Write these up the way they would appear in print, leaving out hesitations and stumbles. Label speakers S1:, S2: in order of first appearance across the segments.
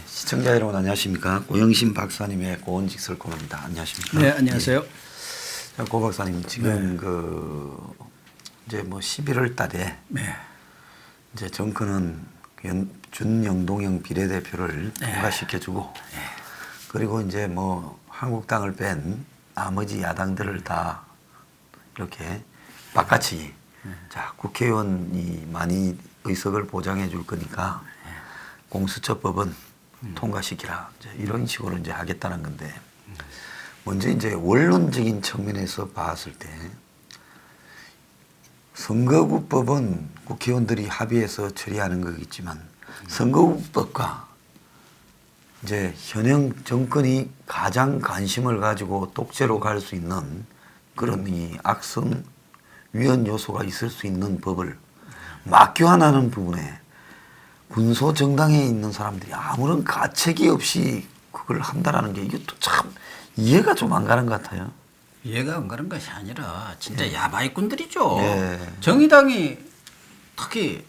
S1: 시청자 여러분 안녕하십니까. 고영신 박사님의 고원직설 코너입니다. 안녕하십니까.
S2: 네, 안녕하세요.
S1: 예. 고 박사님 지금 이제 뭐 11월 달에 이제 정권은 준영동형 비례대표를 통과시켜주고 그리고 이제 뭐 한국당을 뺀 나머지 야당들을 다 이렇게 바깥이 자 국회의원이 많이 의석을 보장해 줄 거니까 공수처법은 통과시키라 이제 이런 식으로 이제 하겠다는 건데 먼저 이제 원론적인 측면에서 봤을 때 선거구법은 국회의원들이 합의해서 처리하는 거겠지만 선거구법과 이제 현행 정권이 가장 관심을 가지고 독재로 갈 수 있는 그런 이 악성 위헌 요소가 있을 수 있는 법을 막교환하는 부분에 군소 정당에 있는 사람들이 아무런 가책이 없이 그걸 한다라는 게 이것도 참 이해가 좀 안 가는 것 같아요.
S2: 이해가 안 가는 것이 아니라 진짜 야바이꾼들이죠.
S1: 예.
S2: 정의당이 특히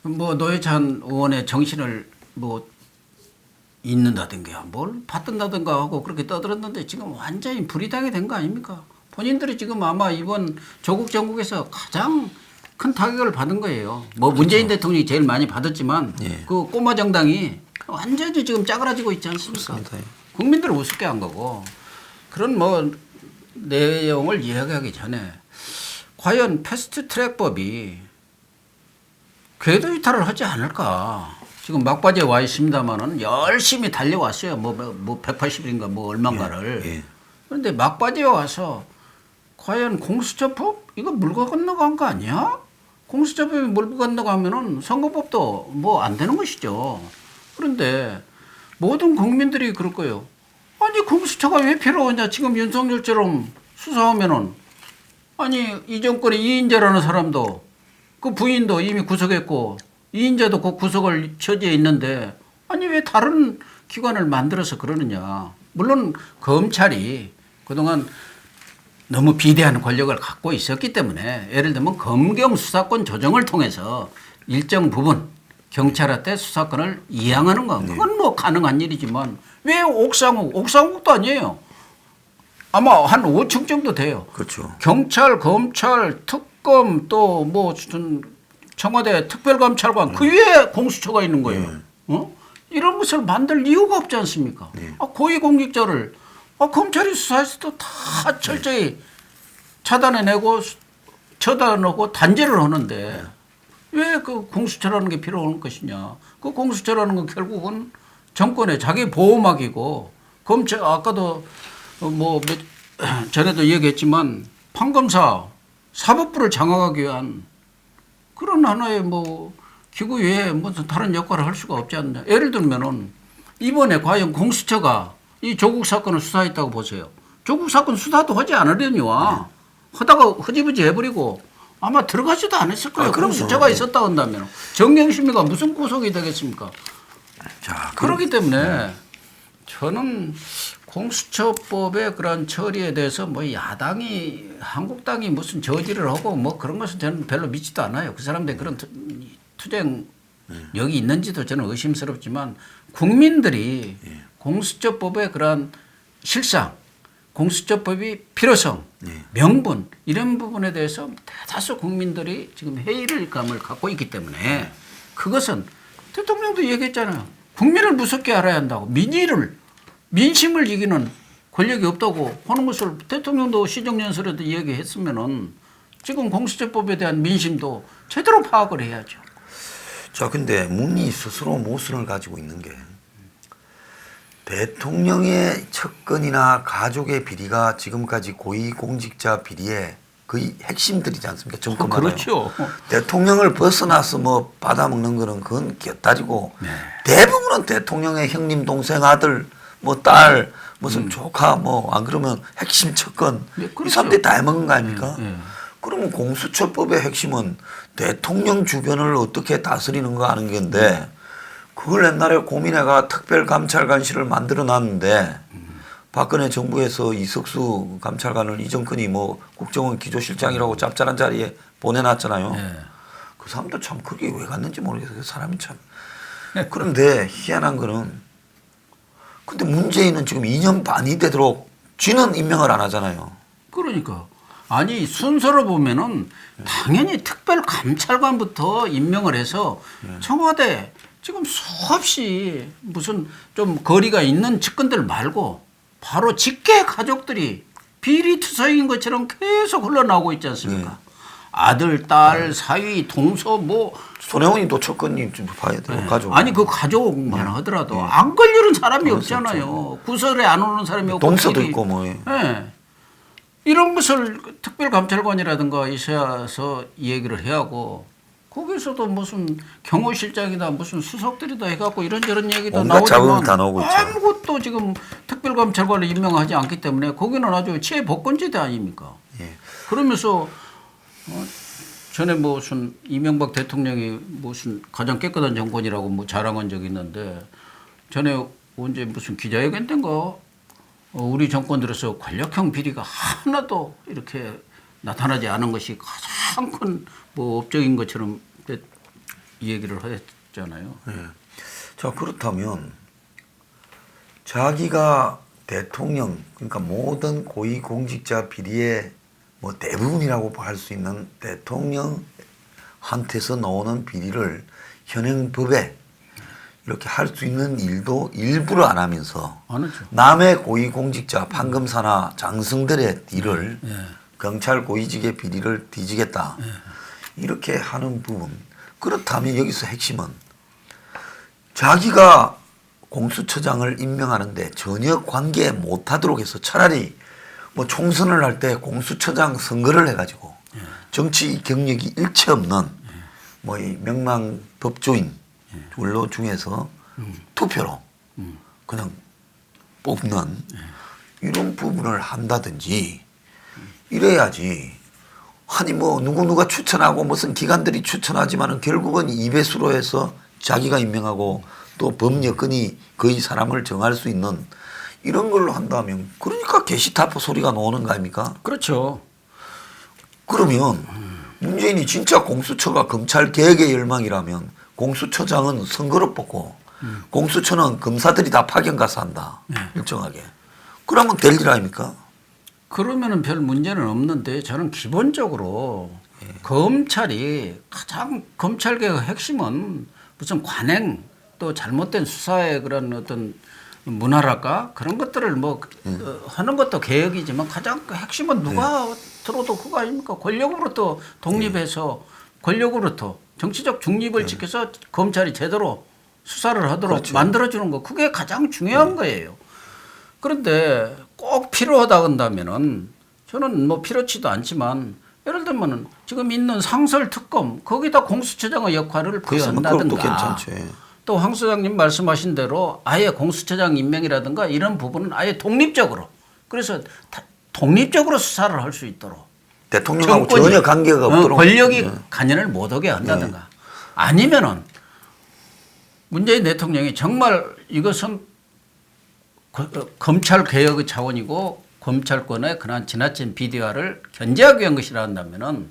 S2: 뭐 노회찬 의원의 정신을 뭐 잊는다든가 뭘 받든다든가 하고 그렇게 떠들었는데 지금 완전히 불이당이 된 거 아닙니까? 본인들이 지금 아마 이번 조국 정국에서 가장 큰 타격을 받은 거예요. 뭐
S1: 그렇죠.
S2: 문재인 대통령이 제일 많이 받았지만
S1: 예.
S2: 그 꼬마 정당이 완전히 지금 짜그라지고 있지 않습니까?
S1: 그렇습니다.
S2: 국민들을 우습게 한 거고 그런 뭐 내용을 이야기하기 전에 과연 패스트트랙법이 궤도 이탈을 하지 않을까? 지금 막바지에 와 있습니다만은 열심히 달려왔어요. 뭐 180일인가 뭐 얼마인가를.
S1: 예.
S2: 그런데 막바지에 와서 과연 공수처법 이거 물 건너간 거 아니야? 공수처법이 물 건너가면은 선거법도 뭐 안 되는 것이죠. 그런데 모든 국민들이 그럴 거예요. 아니 공수처가 왜 필요하냐? 지금 윤석열처럼 수사하면은 아니 이 정권의 이인재라는 사람도 그 부인도 이미 구속했고 이인재도 그 구속을 처지해 있는데 아니 왜 다른 기관을 만들어서 그러느냐? 물론 검찰이 그동안 너무 비대한 권력을 갖고 있었기 때문에 예를 들면 검경 수사권 조정을 통해서 일정 부분 경찰한테 수사권을 이양하는 거 그건 뭐 가능한 일이지만 왜 옥상옥도 아니에요. 아마 한 5층 정도 돼요.
S1: 그렇죠.
S2: 경찰, 검찰, 특검 또 뭐 청와대 특별감찰관 그 위에 공수처가 있는 거예요. 이런 것을 만들 이유가 없지 않습니까? 고위공직자를 검찰이 수사해서도 다 철저히 차단해내고 처단하고 단죄를 하는데 왜 그 공수처라는 게 필요한 것이냐. 그 공수처라는 건 결국은 정권의 자기 보호막이고 검찰 아까도 뭐 전에도 얘기했지만 판검사 사법부를 장악하기 위한 그런 하나의 뭐 기구 외에 무슨 다른 역할을 할 수가 없지 않느냐. 예를 들면은 이번에 과연 공수처가 이 조국 사건을 수사했다고 보세요. 조국 사건 수사도 하지 않으려니와 하다가 흐지부지 해버리고 아마 들어가지도 않았을 거예요. 그럼 수처가 있었다 한다면 정경심이가 무슨 구속이 되겠습니까?
S1: 자,
S2: 그렇기 때문에 저는 공수처법의 그런 처리에 대해서 뭐 야당이 한국당이 무슨 저지를 하고 뭐 그런 것은 저는 별로 믿지도 않아요. 그 사람들이 그런 투쟁력이 있는지도 저는 의심스럽지만 국민들이 공수처법의 그런 실상, 공수처법이 필요성, 명분 이런 부분에 대해서 대다수 국민들이 지금 회의감을 갖고 있기 때문에 그것은 대통령도 얘기했잖아요. 국민을 무섭게 알아야 한다고. 민심을 이기는 권력이 없다고 하는 것을 대통령도 시정연설에도 얘기했으면은 지금 공수처법에 대한 민심도 제대로 파악을 해야죠.
S1: 자, 근데 문이 스스로 모순을 가지고 있는 게 대통령의 측근이나 가족의 비리가 지금까지 고위공직자 비리의 거의 핵심들이지 않습니까? 정권마다.
S2: 그렇죠.
S1: 대통령을 벗어나서 뭐 받아먹는 거는 그건 곁다리고 대부분은 대통령의 형님, 동생, 아들, 뭐 딸, 무슨 조카 뭐 안 그러면 핵심 측근
S2: 그렇죠.
S1: 이 사람들이 다 해먹는 거 아닙니까? 그럼 그럼 공수처법의 핵심은 대통령 주변을 어떻게 다스리는가 하는 건데 그걸 옛날에 고민해가 특별감찰관실을 만들어 놨는데 박근혜 정부에서 이석수 감찰관을 이정근이 뭐 국정원 기조실장이라고 짭짤한 자리에 보내놨잖아요.
S2: 네.
S1: 그 사람도 참 그게 왜 갔는지 모르겠어요. 그 사람이 참. 그런데 희한한 거는 근데 문재인은 지금 2년 반이 되도록 쥐는 임명을 안 하잖아요.
S2: 그러니까 아니 순서로 보면은 당연히 특별감찰관부터 임명을 해서 청와대 지금 수없이 무슨 좀 거리가 있는 측근들 말고 바로 직계 가족들이 비리투성인 것처럼 계속 흘러나오고 있지 않습니까? 아들, 딸, 사위, 동서 뭐
S1: 손혜원이도 첫건이 좀 봐야 돼요. 가족.
S2: 아니 그 가족만 하더라도 안 걸리는 사람이 없잖아요. 구설에 안 오는 사람이 없고
S1: 동서도
S2: 비리.
S1: 있고 뭐.
S2: 예. 이런 것을 특별감찰관이라든가 있어서 얘기를 해야 하고 거기서도 무슨 경호실장이다 무슨 수석들이다 해갖고 이런저런 얘기도
S1: 온갖 자극이
S2: 나오지만
S1: 다 나오고 있죠.
S2: 아무것도 지금 특별감찰관을 임명하지 않기 때문에 거기는 아주 최복권지대 아닙니까?
S1: 예.
S2: 그러면서 전에 무슨 이명박 대통령이 무슨 가장 깨끗한 정권이라고 뭐 자랑한 적이 있는데 전에 언제 무슨 기자회견 때인가 우리 정권 들어서 권력형 비리가 하나도 이렇게 나타나지 않은 것이 가장 큰 뭐 업적인 것처럼 얘기를 했잖아요.
S1: 예. 자 그렇다면 자기가 대통령 그러니까 모든 고위공직자 비리의 뭐 대부분이라고 할 수 있는 대통령한테서 나오는 비리를 현행법에 이렇게 할 수 있는 일도 일부러 안 하면서
S2: 안 하죠.
S1: 남의 고위공직자 판검사나 장성들의 일을
S2: 예.
S1: 경찰 고위직의 비리를 뒤지겠다 이렇게 하는 부분 그렇다면 여기서 핵심은 자기가 공수처장을 임명하는데 전혀 관계 못하도록 해서 차라리 뭐 총선을 할 때 공수처장 선거를 해가지고 정치 경력이 일체 없는 뭐 이 명망 법조인 원로 중에서 투표로 그냥 뽑는 이런 부분을 한다든지 이래야지. 아니 뭐 누가 추천하고 무슨 기관들이 추천하지만은 결국은 2배수로 해서 자기가 임명하고 또 법 여건이 거의 사람을 정할 수 있는 이런 걸로 한다면 그러니까 게시타포 소리가 나오는 거 아닙니까?
S2: 그렇죠.
S1: 그러면 문재인이 진짜 공수처가 검찰 개혁의 열망이라면 공수처장은 선거로 뽑고 공수처는 검사들이 다 파견 가서 한다. 일정하게. 그러면 될 일 아닙니까?
S2: 그러면은 별 문제는 없는데 저는 기본적으로 검찰이 가장 검찰개혁의 핵심은 무슨 관행 또 잘못된 수사의 그런 어떤 문화랄까 그런 것들을 뭐 하는 것도 개혁이지만 가장 그 핵심은 누가 들어도 그거 아닙니까? 권력으로부터 독립해서 권력으로부터 정치적 중립을 지켜서 검찰이 제대로 수사를 하도록
S1: 그렇죠.
S2: 만들어주는 거 그게 가장 중요한 거예요. 그런데 꼭 필요하다 한다면은 저는 뭐 필요치도 않지만 예를 들면은 지금 있는 상설특검 거기다 공수처장의 역할을
S1: 그것도
S2: 부여한다든가
S1: 괜찮죠. 예.
S2: 또 황 소장님 말씀하신 대로 아예 공수처장 임명이라든가 이런 부분은 아예 독립적으로 그래서 독립적으로 수사를 할 수 있도록
S1: 대통령하고
S2: 정권이,
S1: 전혀 관계가 없도록
S2: 권력이 관여를 못하게 한다든가 아니면은 문재인 대통령이 정말 이것은 검찰 개혁의 차원이고 검찰권의 그런 지나친 비리화를 견제하기 위한 것이라 한다면은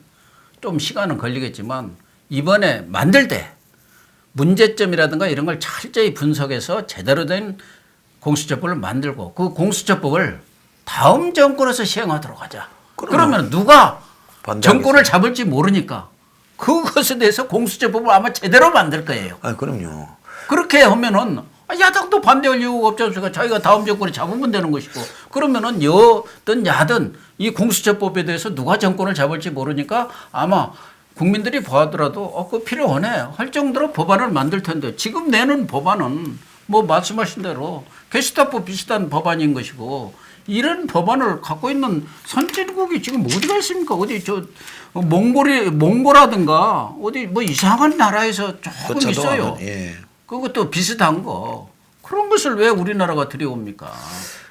S2: 좀 시간은 걸리겠지만 이번에 만들 때 문제점이라든가 이런 걸 철저히 분석해서 제대로 된 공수처법을 만들고 그 공수처법을 다음 정권에서 시행하도록 하자. 그러면 누가 정권을 잡을지 모르니까 그것에 대해서 공수처법을 아마 제대로 만들 거예요.
S1: 아, 그럼요.
S2: 그렇게 하면은 야당도 반대할 이유가 없지 않습니까? 자기가 다음 정권이 잡으면 되는 것이고 그러면은 여든 야든 이 공수처법에 대해서 누가 정권을 잡을지 모르니까 아마 국민들이 보아더라도 그거 필요하네 할 정도로 법안을 만들 텐데 지금 내는 법안은 뭐 말씀하신 대로 게시타포 비슷한 법안인 것이고 이런 법안을 갖고 있는 선진국이 지금 어디가 있습니까? 어디 저 몽골이라든가 어디 뭐 이상한 나라에서 조금 있어요.
S1: 예.
S2: 그것도 비슷한 거. 그런 것을 왜 우리나라가 들여옵니까?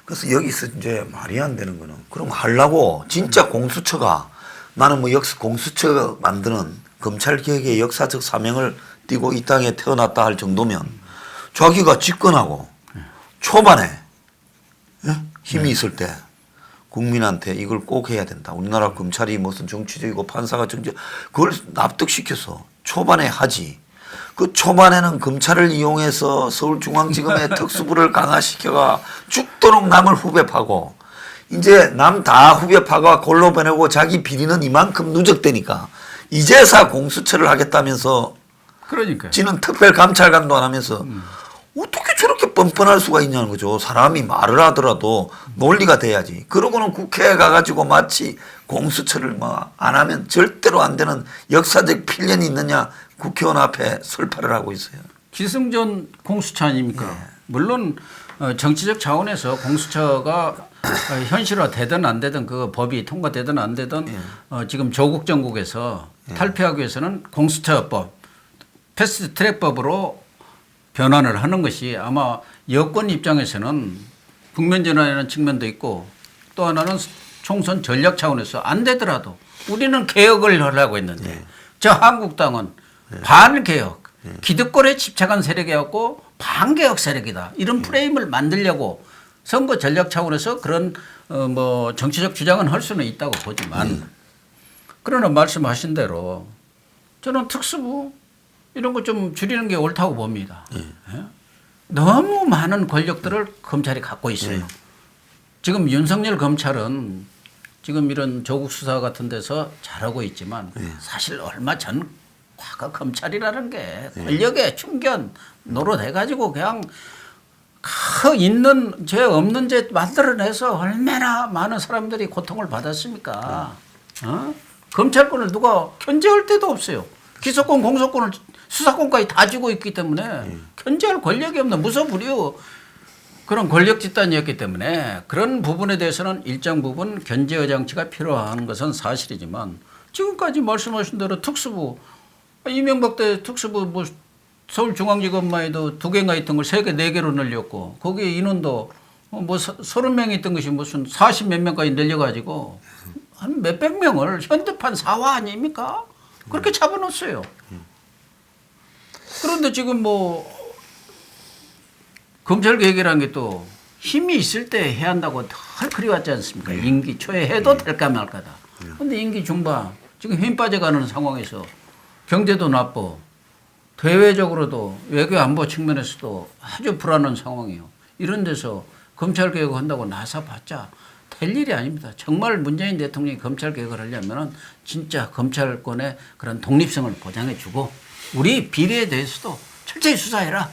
S1: 그래서 여기서 이제 말이 안 되는 거는 그럼 하려고 진짜 공수처가 나는 뭐 공수처 만드는 검찰개혁의 역사적 사명을 띠고 이 땅에 태어났다 할 정도면 자기가 집권하고 초반에 힘이 있을 때 국민한테 이걸 꼭 해야 된다. 우리나라 검찰이 무슨 정치적이고 판사가 정치 그걸 납득시켜서 초반에 하지. 그 초반에는 검찰을 이용해서 서울중앙지검의 특수부를 강화시켜가 죽도록 남을 후배 파고 이제 남 다 후배 파가 골로 보내고 자기 비리는 이만큼 누적되니까 이제사 공수처를 하겠다면서
S2: 그러니까
S1: 지는 특별감찰관도 안 하면서 어떻게 저렇게 뻔뻔할 수가 있냐는 거죠. 사람이 말을 하더라도 논리가 돼야지. 그러고는 국회에 가가지고 마치 공수처를 뭐 안 하면 절대로 안 되는 역사적 필연이 있느냐 국회의원 앞에 설파를 하고 있어요.
S2: 기승전 공수처 아닙니까?
S1: 예.
S2: 물론 정치적 차원에서 공수처가 현실화 되든 안 되든 그 법이 통과되든 안 되든 지금 조국 정국에서 탈피하기 위해서는 공수처법 패스트 트랙법으로 변환을 하는 것이 아마 여권 입장에서는 국면 전환이라는 측면도 있고 또 하나는 총선 전략 차원에서 안 되더라도 우리는 개혁을 하려고 했는데 저 한국당은 반개혁 기득권에 집착한 세력이었고 반개혁 세력이다. 이런 프레임을 만들려고 선거 전략 차원에서 그런 뭐 정치적 주장은 할 수는 있다고 보지만 그러나 말씀하신 대로 저는 특수부 이런 거 좀 줄이는 게 옳다고 봅니다. 예? 너무 많은 권력들을 검찰이 갖고 있어요. 지금 윤석열 검찰은 지금 이런 조국 수사 같은 데서 잘하고 있지만 사실 얼마 전 과거 검찰이라는 게 권력의 충견 노릇해가지고 그냥 있는 죄 없는 죄 만들어내서 얼마나 많은 사람들이 고통을 받았습니까? 검찰권을 누가 견제할 데도 없어요. 기소권, 공소권을 수사권까지 다 쥐고 있기 때문에 견제할 권력이 없는 무소불위의 그런 권력 집단이었기 때문에 그런 부분에 대해서는 일정 부분 견제의 장치가 필요한 것은 사실이지만 지금까지 말씀하신 대로 특수부 이명박 때 특수부 뭐 서울중앙지검만 해도 2개인가 있던 걸 3개, 4개로 늘렸고 거기에 인원도 뭐 30명 있던 것이 무슨 40 몇 명까지 늘려가지고 한 몇백 명을 현대판 사화 아닙니까? 그렇게 잡아놓았어요. 그런데 지금 뭐 검찰 개혁이라는 게 또 힘이 있을 때 해야 한다고 덜 그리웠지 않습니까? 임기 초에 해도 될까 말까다. 그런데 임기 중반 지금 힘 빠져가는 상황에서 경제도 나빠 대외적으로도 외교 안보 측면에서도 아주 불안한 상황이에요. 이런 데서 검찰 개혁을 한다고 나서봤자 될 일이 아닙니다. 정말 문재인 대통령이 검찰 개혁을 하려면 진짜 검찰권의 그런 독립성을 보장해주고 우리 비리에 대해서도 철저히 수사해라.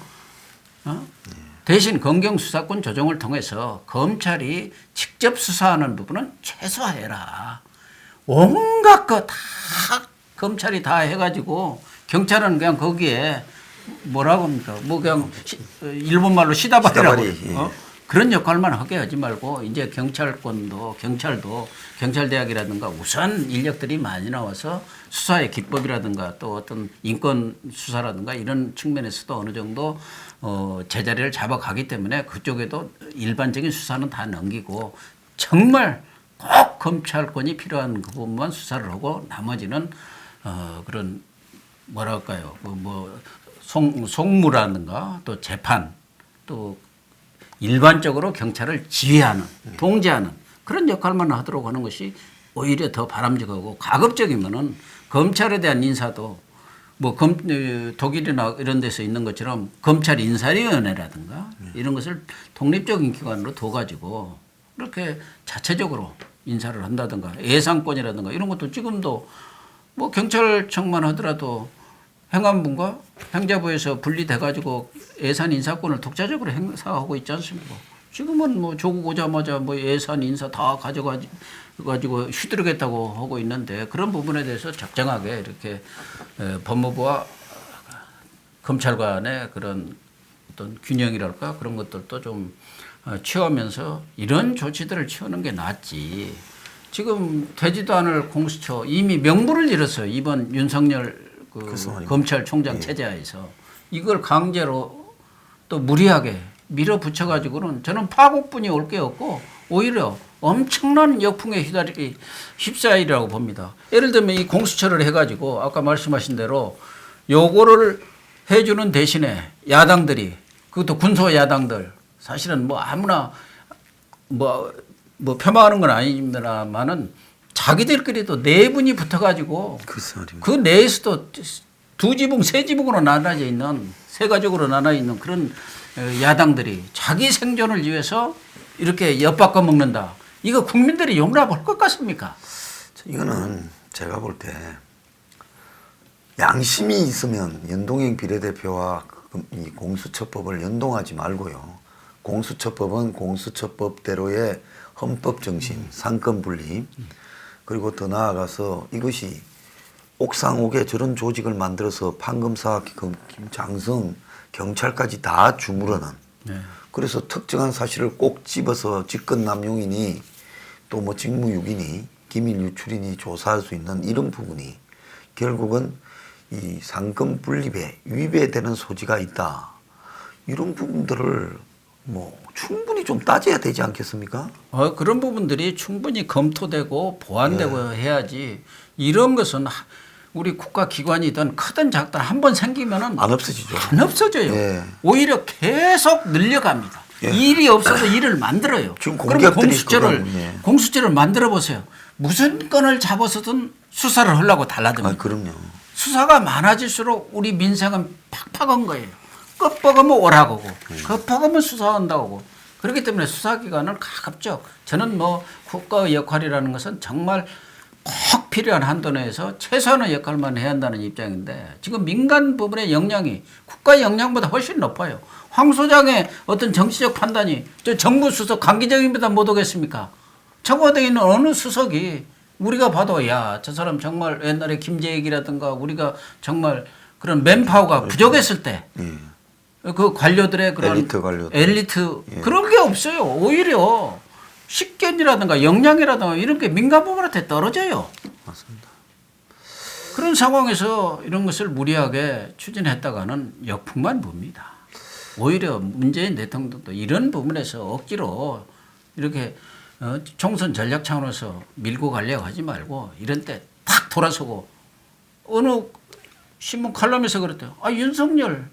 S2: 대신 검경수사권 조정을 통해서 검찰이 직접 수사하는 부분은 최소화해라. 온갖 거 다 검찰이 다 해가지고 경찰은 그냥 거기에 뭐라고 합니까? 뭐 그냥 일본말로 시다바리라고 그런 역할만 하게 하지 말고 이제 경찰도 경찰대학이라든가 우선 인력들이 많이 나와서 수사의 기법이라든가 또 어떤 인권 수사라든가 이런 측면에서도 어느 정도 제자리를 잡아가기 때문에 그쪽에도 일반적인 수사는 다 넘기고 정말 꼭 검찰권이 필요한 그 부분만 수사를 하고 나머지는 그런 뭐랄까요 뭐 송무라든가 또 재판 또 일반적으로 경찰을 지휘하는 통제하는 그런 역할만 하도록 하는 것이 오히려 더 바람직하고 가급적이면은 검찰에 대한 인사도 뭐 독일이나 이런 데서 있는 것처럼 검찰 인사위원회라든가 이런 것을 독립적인 기관으로 둬가지고 이렇게 자체적으로 인사를 한다든가 예산권이라든가 이런 것도 지금도 뭐 경찰청만 하더라도 행안부가 행자부에서 분리돼가지고 예산 인사권을 독자적으로 행사하고 있지 않습니까? 지금은 뭐 조국 오자마자 뭐 예산 인사 다 가지고 휘두르겠다고 하고 있는데 그런 부분에 대해서 적정하게 이렇게 법무부와 검찰 간의 그런 어떤 균형이랄까 그런 것들도 좀 취하면서 이런 조치들을 취하는 게 낫지. 지금 되지도 않을 공수처 이미 명분을 잃었어요. 이번 윤석열 검찰총장 체제하에서 이걸 강제로 또 무리하게 밀어붙여가지고는 저는 파국분이 올 게 없고 오히려 엄청난 역풍에 휩싸이라고 봅니다. 예를 들면 이 공수처를 해가지고 아까 말씀하신 대로 요거를 해주는 대신에 야당들이, 그것도 군소 야당들, 사실은 뭐 아무나 뭐 폄하하는 건 아닙니다만은 자기들끼리도 내분이 붙어가지고 그 내에서도 두 지붕, 세 지붕으로 나눠져 있는, 세 가족으로 나눠 있는 그런 야당들이 자기 생존을 위해서 이렇게 엿바꿔 먹는다. 이거 국민들이 용납할 것 같습니까?
S1: 이거는 제가 볼 때 양심이 있으면 연동형 비례대표와 이 공수처법을 연동하지 말고요. 공수처법은 공수처법대로의 헌법 정신, 상권 분리, 그리고 더 나아가서 이것이 옥상옥에 저런 조직을 만들어서 판검사, 김장성, 경찰까지 다 주무르는, 그래서 특정한 사실을 꼭 집어서 직권남용이니 또 뭐 직무유기니 기밀 유출이니 조사할 수 있는 이런 부분이 결국은 이 상권 분립에 위배되는 소지가 있다. 이런 부분들을 뭐 충분히 좀 따져야 되지 않겠습니까?
S2: 그런 부분들이 충분히 검토되고 보완되고 해야지, 이런 것은 우리 국가기관이든 크든 작든 한번 생기면은
S1: 안 없어지죠.
S2: 안 없어져요.
S1: 예.
S2: 오히려 계속 늘려갑니다.
S1: 예.
S2: 일이 없어서 일을 만들어요.
S1: 지금
S2: 그럼
S1: 공기업들이
S2: 공수처를 만들어 보세요. 무슨 건을 잡아서든 수사를 하려고 달라듭니다.
S1: 그럼요.
S2: 수사가 많아질수록 우리 민생은 팍팍한 거예요. 끝박으면 오라고고, 급박으면 수사한다고. 그렇기 때문에 수사기관을 가급적, 저는 뭐 국가의 역할이라는 것은 정말 꼭 필요한 한도 내에서 최소한의 역할만 해야 한다는 입장인데, 지금 민간 부분의 역량이 국가의 역량보다 훨씬 높아요. 황 소장의 어떤 정치적 판단이 저 정부 수석 강기정입니다 못 오겠습니까? 청와대에 있는 어느 수석이 우리가 봐도 야, 저 사람 정말 옛날에 김재익이라든가 우리가 정말 그런 맨파워가 부족했을 때 그 관료들의 그런 엘리트 그런 게 없어요. 오히려 식견이라든가 역량이라든가 이런 게 민간 부분한테 떨어져요.
S1: 맞습니다.
S2: 그런 상황에서 이런 것을 무리하게 추진했다가는 역풍만 붑니다. 오히려 문재인 대통령도 이런 부분에서 억지로 이렇게 총선 전략 차원에서 밀고 가려고 하지 말고 이런 때 탁 돌아서고, 어느 신문 칼럼에서 그랬대요. 윤석열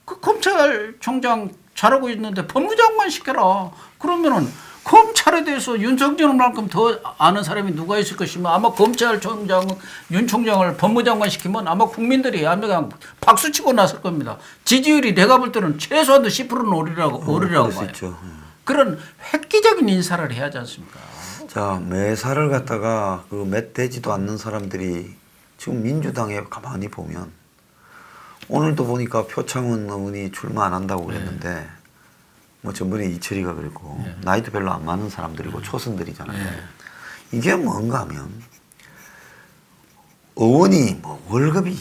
S2: 그 검찰총장 잘하고 있는데 법무장관 시켜라. 그러면은 검찰에 대해서 윤석열만큼 더 아는 사람이 누가 있을 것이며, 아마 검찰총장 윤 총장을 법무장관 시키면 아마 국민들이 그냥 박수치고 나설 겁니다. 지지율이 내가 볼 때는 최소한도 10%는 오르라고 봐요. 그런 획기적인 인사를 해야 하지 않습니까?
S1: 자, 매사를 갖다가 그 맷되지도 않는 사람들이 지금 민주당에 가만히 보면, 오늘도 보니까 표창원 의원이 출마 안 한다고 그랬는데 뭐 전번에 이철이가 그랬고 나이도 별로 안 많은 사람들이고 초선들이잖아요. 이게 뭔가 하면 의원이 뭐 월급이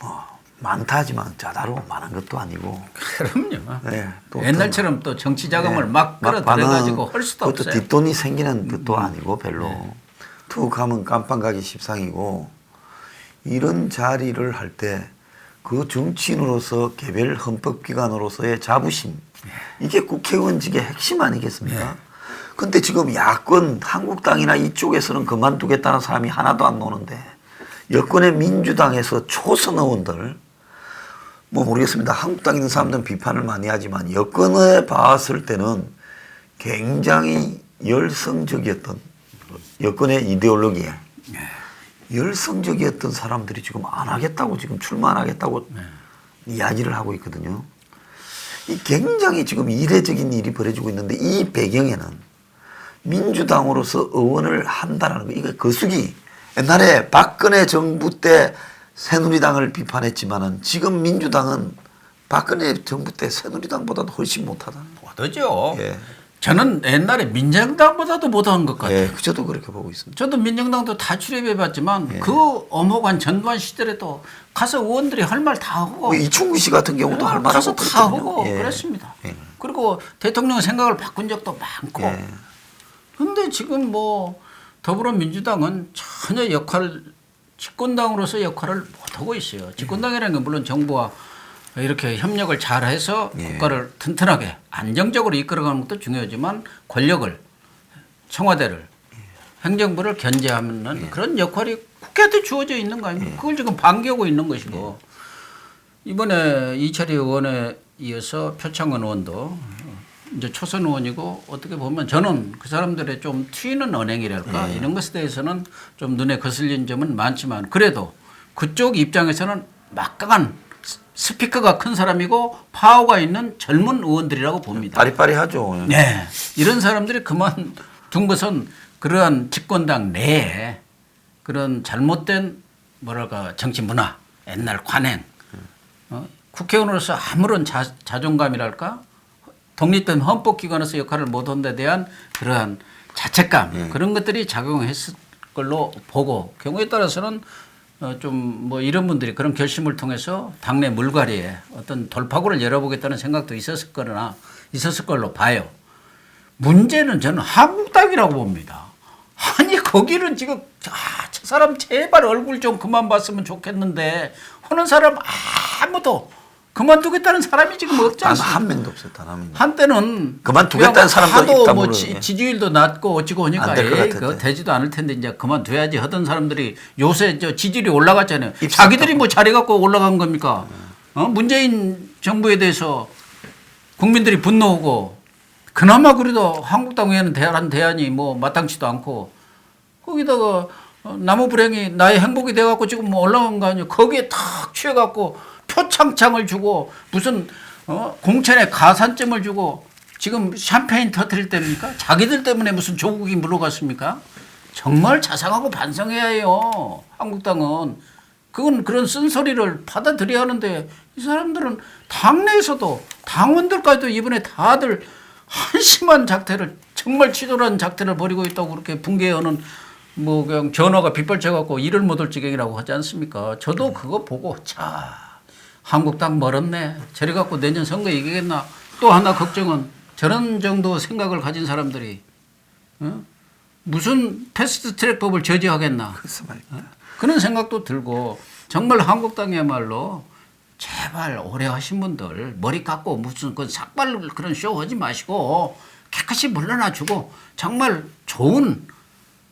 S1: 뭐 많다 하지만 짜다로 많은 것도 아니고.
S2: 그럼요.
S1: 또
S2: 옛날처럼 또 정치 자금을 막 끌어들여가지고 할 수도
S1: 그것도
S2: 없어요.
S1: 뒷돈이 생기는 것도 아니고 별로. 툭 하면 깜빵 가기 십상이고, 이런 자리를 할 때 그 정치인으로서 개별 헌법기관으로서의 자부심, 이게 국회의원직의 핵심 아니겠습니까? 근데 지금 야권 한국당이나 이쪽에서는 그만두겠다는 사람이 하나도 안 나오는데, 여권의 민주당에서 초선 의원들, 뭐 모르겠습니다. 한국당에 있는 사람들은 비판을 많이 하지만 여권에 봤을 때는 굉장히 열성적이었던, 여권의 이데올로기에 열성적이었던 사람들이 지금 안 하겠다고, 지금 출마 안 하겠다고 이야기를 하고 있거든요. 이 굉장히 지금 이례적인 일이 벌어지고 있는데, 이 배경에는 민주당으로서 의원을 한다라는 거, 이거 거수기. 옛날에 박근혜 정부 때 새누리당을 비판했지만은 지금 민주당은 박근혜 정부 때 새누리당보다도 훨씬 못하다.
S2: 못하죠. 저는 옛날에 민정당보다도 못한 것 같아요.
S1: 저도 그렇게 보고 있습니다.
S2: 저도 민정당도 다 출입해봤지만 그 엄혹한 전두환 시절에도 가서 의원들이 할 말 다 하고,
S1: 이충구 씨 같은 경우도 할 말하고
S2: 가서 다 하고 그랬습니다. 그리고 대통령 생각을 바꾼 적도 많고. 그런데 지금 뭐 더불어민주당은 전혀 집권당으로서 역할을 못하고 있어요. 집권당이라는 게 물론 정부와 이렇게 협력을 잘해서 국가를 튼튼하게 안정적으로 이끌어가는 것도 중요하지만, 권력을 청와대를 행정부를 견제하는 그런 역할이 국회한테 주어져 있는 거 아닙니까? 그걸 지금 반기하고 있는 것이고 이번에 이철희 의원에 이어서 표창원 의원도 이제 초선 의원이고 어떻게 보면 저는 그 사람들의 좀 튀는 언행이랄까 이런 것에 대해서는 좀 눈에 거슬리는 점은 많지만 그래도 그쪽 입장에서는 막강한 스피커가 큰 사람이고 파워가 있는 젊은 의원들이라고 봅니다.
S1: 빠리빠리하죠.
S2: 네. 이런 사람들이 그만둔 것은 그러한 집권당 내에 그런 잘못된 뭐랄까 정치 문화, 옛날 관행, 국회의원으로서 아무런 자존감이랄까 독립된 헌법기관에서 역할을 못한 데 대한 그러한 자책감 그런 것들이 작용했을 걸로 보고 경우에 따라서는 좀 뭐 이런 분들이 그런 결심을 통해서 당내 물갈이에 어떤 돌파구를 열어보겠다는 생각도 있었을 걸로 봐요. 문제는 저는 한국당이라고 봅니다. 아니 거기는 지금 저 사람 제발 얼굴 좀 그만 봤으면 좋겠는데 하는 사람 아무도 그만두겠다는 사람이 지금 없지
S1: 단
S2: 않습니까?
S1: 한 명도 없어요. 단 한 명도.
S2: 한때는
S1: 그만두겠다는 사람도
S2: 하도
S1: 있다
S2: 뭐
S1: 모르는데.
S2: 지지율도 낮고 어찌고 하니까
S1: 안될것
S2: 에이,
S1: 같은데.
S2: 그거 되지도 않을 텐데 이제 그만둬야지 하던 사람들이 요새 저 지지율이 올라갔잖아요.
S1: 입
S2: 자기들이 뭐 자리 갖고 올라간 겁니까? 문재인 정부에 대해서 국민들이 분노하고 그나마 그래도 한국당 외에는 대안이 뭐 마땅치도 않고 거기다가 나무 불행이 나의 행복이 돼갖고 지금 뭐 올라간 거 아니에요. 거기에 탁 취해갖고 표창장을 주고 무슨 공천에 가산점을 주고 지금 샴페인 터뜨릴 때입니까? 자기들 때문에 무슨 조국이 물러갔습니까? 정말 자상하고 반성해야 해요. 한국당은. 그건 그런 쓴소리를 받아들여야 하는데 이 사람들은 당내에서도 당원들까지도 이번에 다들 한심한 작태를 정말 치졸한 작태를 벌이고 있다고 그렇게 붕괴하는 뭐 그냥 전화가 빗발쳐갖고 일을 못할 지경이라고 하지 않습니까? 저도 그거 보고 자 한국당 멀었네. 저래 갖고 내년 선거 이기겠나. 또 하나 걱정은 저런 정도 생각을 가진 사람들이 무슨 패스트트랙법을 저지하겠나.
S1: 그래서 말입니다.
S2: 그런 생각도 들고 정말 한국당이야말로 제발 오래 하신 분들 머리 깎고 무슨 그 삭발 그런 쇼 하지 마시고 깨끗이 물러나주고 정말 좋은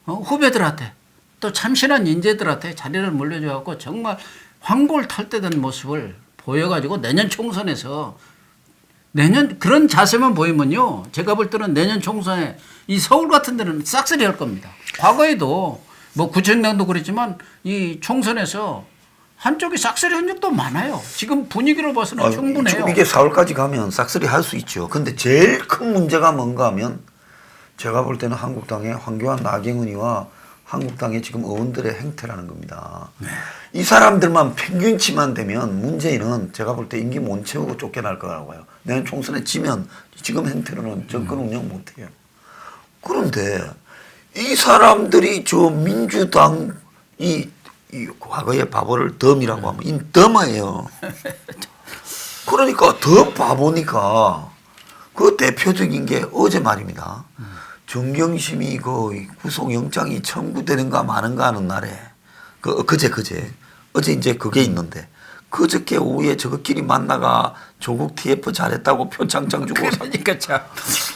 S2: 후배들한테 또 참신한 인재들한테 자리를 물려줘갖고 정말 황골탈퇴된 모습을 보여가지고 내년 총선에서 내년 그런 자세만 보이면요 제가 볼 때는 내년 총선에 이 서울 같은 데는 싹쓸이 할 겁니다. 과거에도 뭐 구청장도 그랬지만 이 총선에서 한쪽이 싹쓸이 한 적도 많아요. 지금 분위기로 봐서는 충분해요.
S1: 지금 이게 4월까지 가면 싹쓸이 할 수 있죠. 근데 제일 큰 문제가 뭔가 하면 제가 볼 때는 한국당의 황교안 나경원이와 한국당의 지금 의원들의 행태라는 겁니다.
S2: 네.
S1: 이 사람들만 평균치만 되면 문재인은 제가 볼 때 임기 못 채우고 쫓겨날 거라고 해요. 내년 총선에 지면 지금 행태로는 정권 운영 못 해요. 그런데 이 사람들이 저 민주당 이 과거의 바보를 덤이라고 하면 이 덤이에요. 그러니까 더 바보니까 그 대표적인 게 어제 말입니다. 정경심이 그 구속영장이 청구되는가 마는가 하는 날에 그제 어제 이제 그게 있는데 그저께 오후에 저것끼리 만나가 조국 TF 잘했다고 표창장 주고
S2: 그러니까 참.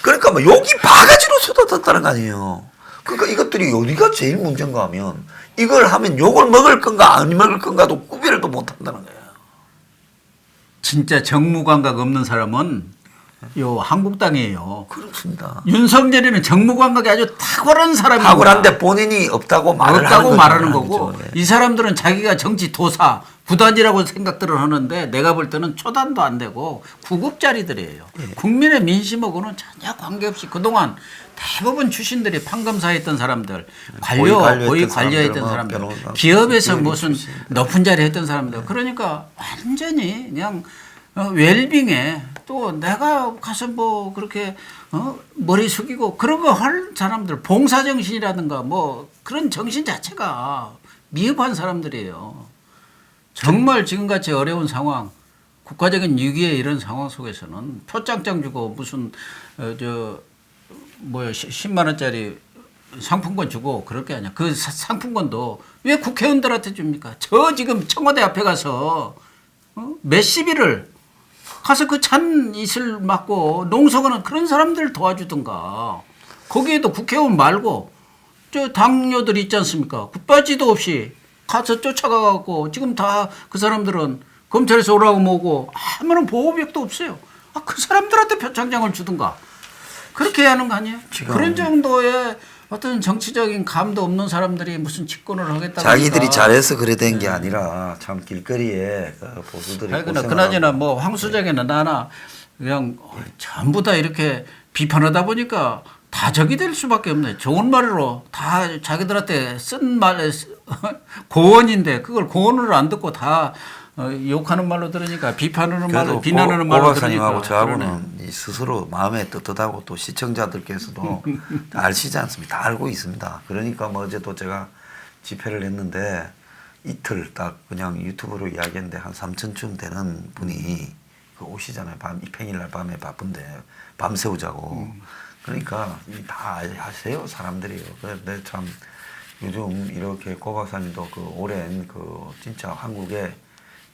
S1: 그러니까 뭐 욕이 바가지로 쏟아졌다는 거 아니에요. 그러니까 이것들이 어디가 제일 문제인가 하면 이걸 하면 욕을 먹을 건가 안 먹을 건가도 구별도 못 한다는 거예요.
S2: 진짜 정무감각 없는 사람은 요 한국당이에요.
S1: 그렇습니다.
S2: 윤석열이는 정무감각이 아주 탁월한 사람이고
S1: 탁월한데 본인이 없다고
S2: 말하는 거고
S1: 거죠.
S2: 이 사람들은 자기가 정치 도사 구단이라고 생각들을 하는데 내가 볼 때는 초단도 안 되고 구급자리들이에요. 국민의 민심하고는 전혀 관계없이 그동안 대부분 출신들이 판검사했던 사람들, 고위 관료했던 사람들, 기업에서 무슨 높은 자리 했던 사람들. 그러니까 완전히 그냥 웰빙에 또 내가 가서 뭐 그렇게 머리 숙이고 그런 거 할 사람들, 봉사정신이라든가 뭐 그런 정신 자체가 미흡한 사람들이에요. 정말 지금같이 어려운 상황, 국가적인 위기의 이런 상황 속에서는 표창장 주고 무슨 10만 원짜리 상품권 주고 그럴 게 아니야. 그 상품권도 왜 국회의원들한테 줍니까? 저 지금 청와대 앞에 가서 몇십 일을 가서 그 찬 이슬 맞고 농성하는 그런 사람들 도와주든가 거기에도 국회의원 말고 저 당뇨들 있지 않습니까? 굿바지도 없이 가서 쫓아가고 지금 다 그 사람들은 검찰에서 오라고 뭐고 아무런 보호벽도 없어요. 그 사람들한테 표창장을 주든가 그렇게 해야 하는 거 아니에요?
S1: 지금
S2: 그런 정도의 어떤 정치적인 감도 없는 사람들이 무슨 집권을 하겠다고
S1: 자기들이 잘해서 그래 된 게 아니라 참 길거리에 그 보수들이
S2: 그나저나 뭐 황수정이나 나나 그냥 전부 다 이렇게 비판하다 보니까 다 적이 될 수밖에 없네. 좋은 말로 다 자기들한테 쓴 말 고언인데 그걸 고언을 안 듣고 다 욕하는 말로 들으니까 비판하는 말로 비난하는 말로
S1: 오
S2: 들으니까
S1: 박사님하고 저하고는 이 스스로 마음에 떳떳하고 또 시청자들께서도 다 아시지 않습니까? 다 알고 있습니다. 그러니까 뭐 어제도 제가 집회를 했는데 이틀 딱 그냥 유튜브로 이야기했는데 한 3,000쯤 되는 분이 그 오시잖아요. 평일날 밤에 바쁜데 밤새우자고. 그러니까 다 아세요 사람들이요. 그런데 참 요즘 이렇게 고 박사님도 그 오랜 그 진짜 한국의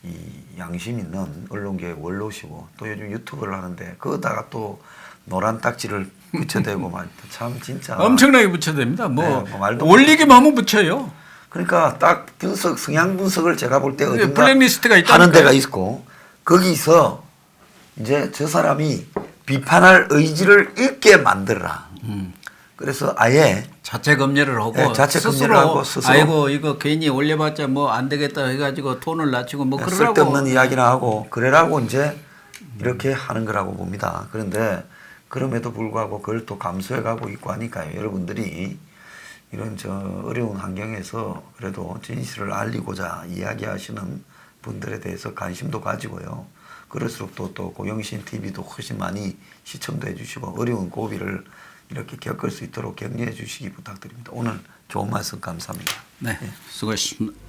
S1: 이 양심 있는 언론계의 원로시고 또 요즘 유튜브를 하는데 거기다가 또 노란 딱지를 붙여대고 막 참 진짜
S2: 엄청나게 붙여댑니다. 뭐,
S1: 네, 뭐 말도
S2: 올리기만 하면 붙여요.
S1: 그러니까 딱 분석 성향 분석을 제가 볼 때 어딘가
S2: 블랙리스트가 있다니까요.
S1: 하는 데가 있고 거기서 이제 저 사람이 비판할 의지를 잃게 만들어라. 그래서 아예
S2: 자체 검열을 하고
S1: 네, 자체 검열을 하고 스스로
S2: 아이고 이거 괜히 올려봤자 뭐 안 되겠다 해가지고 톤을 낮추고 뭐 그러라고
S1: 쓸데없는 이야기나 하고 그래라고 이제 이렇게 하는 거라고 봅니다. 그런데 그럼에도 불구하고 그걸 또 감수해 가고 있고 하니까요. 여러분들이 이런 저 어려운 환경에서 그래도 진실을 알리고자 이야기하시는 분들에 대해서 관심도 가지고요. 그럴수록 또 고영신 TV도 훨씬 많이 시청도 해주시고 어려운 고비를 이렇게 겪을 수 있도록 격려해 주시기 부탁드립니다. 오늘 좋은 말씀 감사합니다.
S2: 네, 수고하셨습니다.